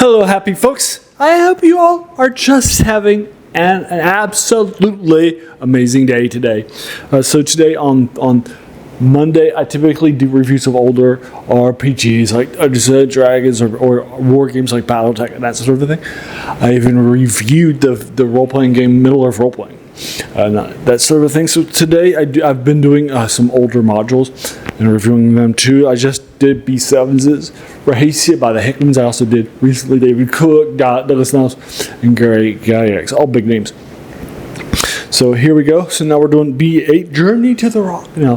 Hello, happy folks. I hope you all are just having an absolutely amazing day today. So today on Monday, I typically do reviews of older RPGs like Dungeons and Dragons or war games like BattleTech and that sort of thing. I even reviewed the role-playing game Middle-earth Role-Playing. That sort of thing. So today I've been doing some older modules and reviewing them too. I just did B7's Rahasia by the Hickmans. I also did recently David Cook, Douglas Niles, and Gary Gygax, all big names. So here we go. So now we're doing B8 Journey to the Rock. Now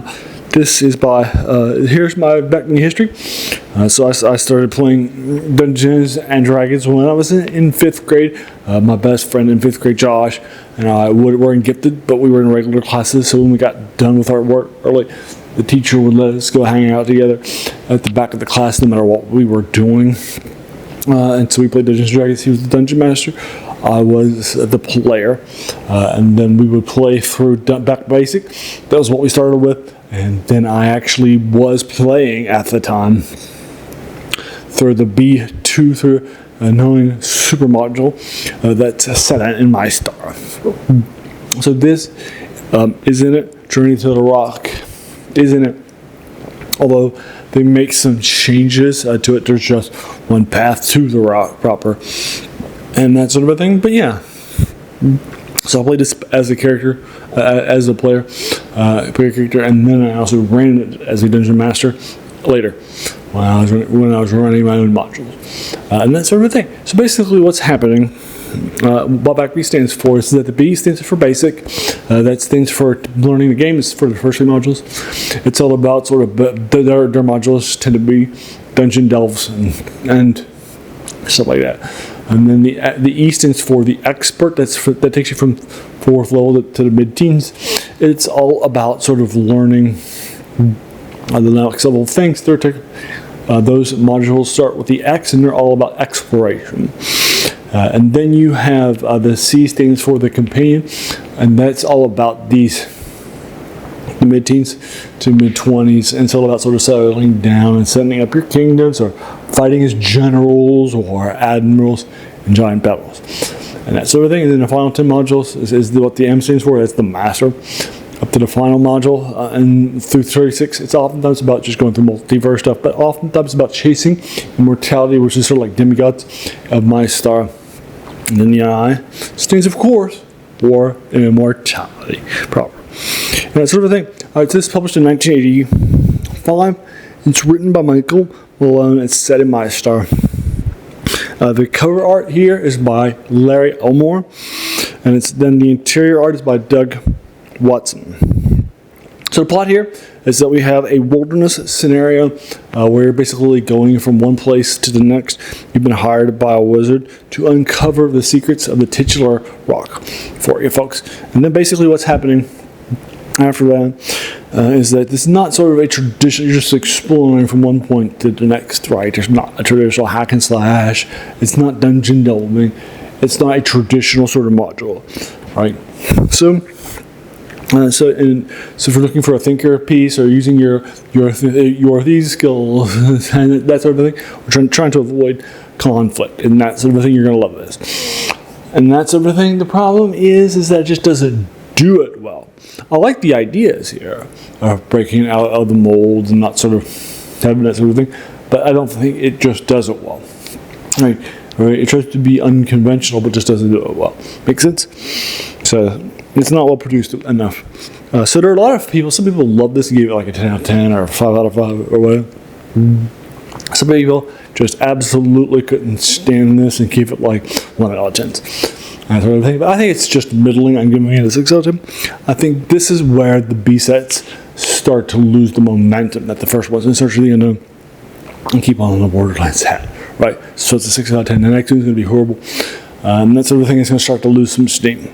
this is by here's my BECMI history. So I started playing Dungeons and Dragons when I was in 5th grade. My best friend in 5th grade, Josh, and I were in gifted, but we were in regular classes. So when we got done with our work early, the teacher would let us go hang out together at the back of the class, no matter what we were doing. And so we played Dungeons and Dragons. He was the dungeon master. I was the player, and then we would play through back basic. That was what we started with, and then I actually was playing at the time through the B2 through knowing super module that's set in my star. So this isn't it. Journey to the Rock, isn't it? Although they make some changes to it, there's just one path to the rock proper, and that sort of a thing. But yeah, so I played this as a character, as a player character, and then I also ran it as a dungeon master later when I was running my own modules, and that sort of a thing. So basically, what's happening? What BECMI stands for is that the B stands for basic. That stands for learning the game. It's for the first 3 modules. It's all about sort of their modules tend to be dungeon delves and stuff like that. And then the E stands for the expert. That takes you from 4th level to the mid-teens. It's all about sort of learning the next level of things. Those modules start with the X, and they're all about exploration. And then you have the C stands for the companion, and that's all about the mid-teens to mid-20s, and it's all about sort of settling down and setting up your kingdoms or fighting as generals or admirals in giant battles and that sort of thing. And then the final 10 modules is what the M stands for. That's the master. Up to the final module, and through 36, it's oftentimes about just going through multiverse stuff, but oftentimes about chasing immortality, which is sort of like demigods of my star. And then the I stands, of course, for immortality proper. And that sort of thing. So this is published in 1985. It's written by Michael Malone. It's set in my star. The cover art here is by Larry Elmore, and then the interior art is by Doug Watson. So the plot here is that we have a wilderness scenario where you're basically going from one place to the next. You've been hired by a wizard to uncover the secrets of the titular rock for you folks. And then basically what's happening after that is that this is not sort of a traditional, you're just exploring from one point to the next, right? There's not a traditional hack and slash. It's not dungeon delving. It's not a traditional sort of module, right? So if you're looking for a thinker piece or using your these skills and that sort of thing, we're trying to avoid conflict and that sort of thing. You're going to love this. And that sort of thing. The problem is that it just doesn't do it well. I like the ideas here of breaking out of the molds and not sort of having that sort of thing, but I don't think it just does it well. Right? It tries to be unconventional, but just doesn't do it well. Make sense? So it's not well produced enough. So there are a lot of people. Some people love this and give it like a 10 out of 10 or 5 out of 5 or whatever. Some people just absolutely couldn't stand this and keep it like 1 out of 10s. That sort of thing. But I think it's just middling. I'm giving it a 6 out of 10. I think this is where the B sets start to lose the momentum that the first was in Search of the Unknown and keep on the Borderlands hat. Right? So it's a 6 out of 10. The next one's going to be horrible. And that sort of thing is going to start to lose some steam.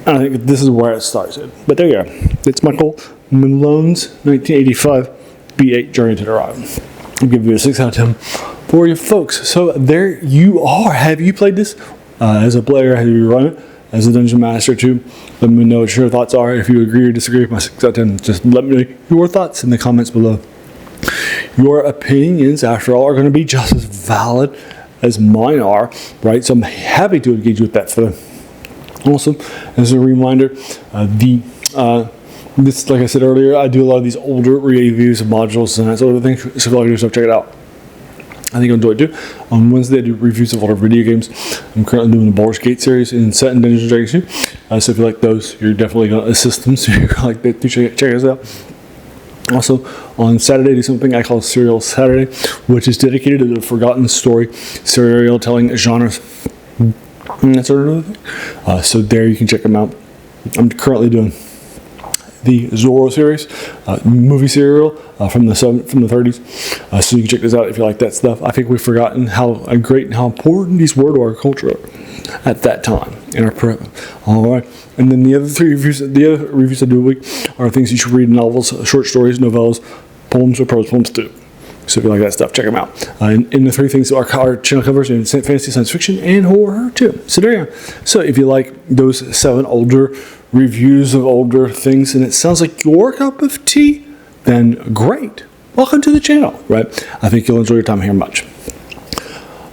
I think this is where it starts. But there you go. It's Michael Malone's 1985 B8 Journey to the Rock. I'll give you a 6 out of 10 for you folks. So there you are. Have you played this as a player? Have you run it as a dungeon master too? Let me know what your thoughts are. If you agree or disagree with my 6 out of 10, just let me know your thoughts in the comments below. Your opinions, after all, are going to be just as valid as mine are, right? So I'm happy to engage with that for them. Also, as a reminder, this, like I said earlier, I do a lot of these older reviews of modules and that sort of thing. So if you like to do stuff, check it out. I think you'll enjoy it too. On Wednesday, I do reviews of older video games. I'm currently doing the Baldur's Gate series in Set and Dungeons & Dragons 2. So if you like those, you're definitely going to assist them. So if you like that, do check us out. Also, on Saturday, I do something I call Serial Saturday, which is dedicated to the forgotten story, serial telling genres, and that sort of thing. So there you can check them out. I'm currently doing the Zorro series, movie serial from the 30s. So you can check this out if you like that stuff. I think we've forgotten how great and how important these were to our culture at that time in our present. All right, and then the other reviews I do a week are things you should read: novels, short stories, novellas, poems, or prose poems too. So if you like that stuff, check them out. And the three things our channel covers in fantasy, science fiction, and horror too. So there you go. So if you like those 7 older reviews of older things, and it sounds like your cup of tea, then great. Welcome to the channel, right? I think you'll enjoy your time here much.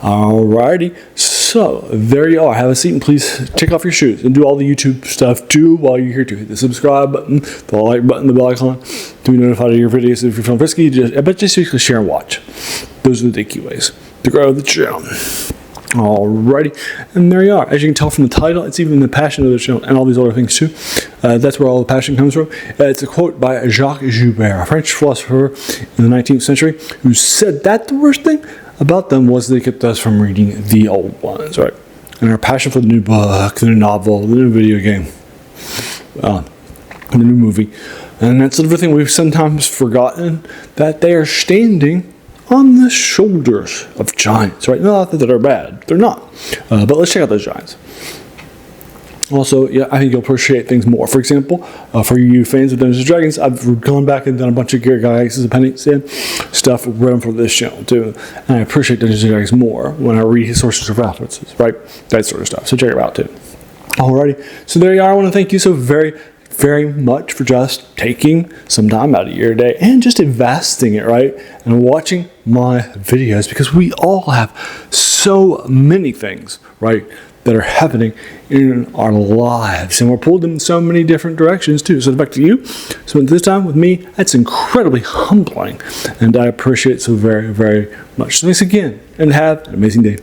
Alrighty. So there you are. Have a seat and please take off your shoes and do all the YouTube stuff too while you're here too. Hit the subscribe button, the like button, the bell icon to be notified of your videos. If you're feeling frisky, just basically share and watch. Those are the key ways to grow the channel. Alrighty, and there you are. As you can tell from the title, it's even the passion of the channel and all these other things too. That's where all the passion comes from. It's a quote by Jacques Joubert, a French philosopher in the 19th century, who said that the worst thing about them was they kept us from reading the old ones, right? And our passion for the new book, the new novel, the new video game, the new movie. And that's the thing we've sometimes forgotten, that they are standing on the shoulders of giants, right? Not that they're bad, they're not. But let's check out those giants. Also, yeah, I think you'll appreciate things more. For example, for you fans of Dungeons & Dragons, I've gone back and done a bunch of Gary Gygax's appendix and stuff written for this channel too. And I appreciate Dungeons & Dragons more when I read his sources of references, right? That sort of stuff. So check it out too. Alrighty, so there you are. I want to thank you so very much for just taking some time out of your day and just investing it, right? And watching my videos, because we all have so many things, right, that are happening in our lives, and we're pulled in so many different directions too. So back to you. Spend this time with me. That's incredibly humbling, and I appreciate it so very much. So thanks again, and have an amazing day.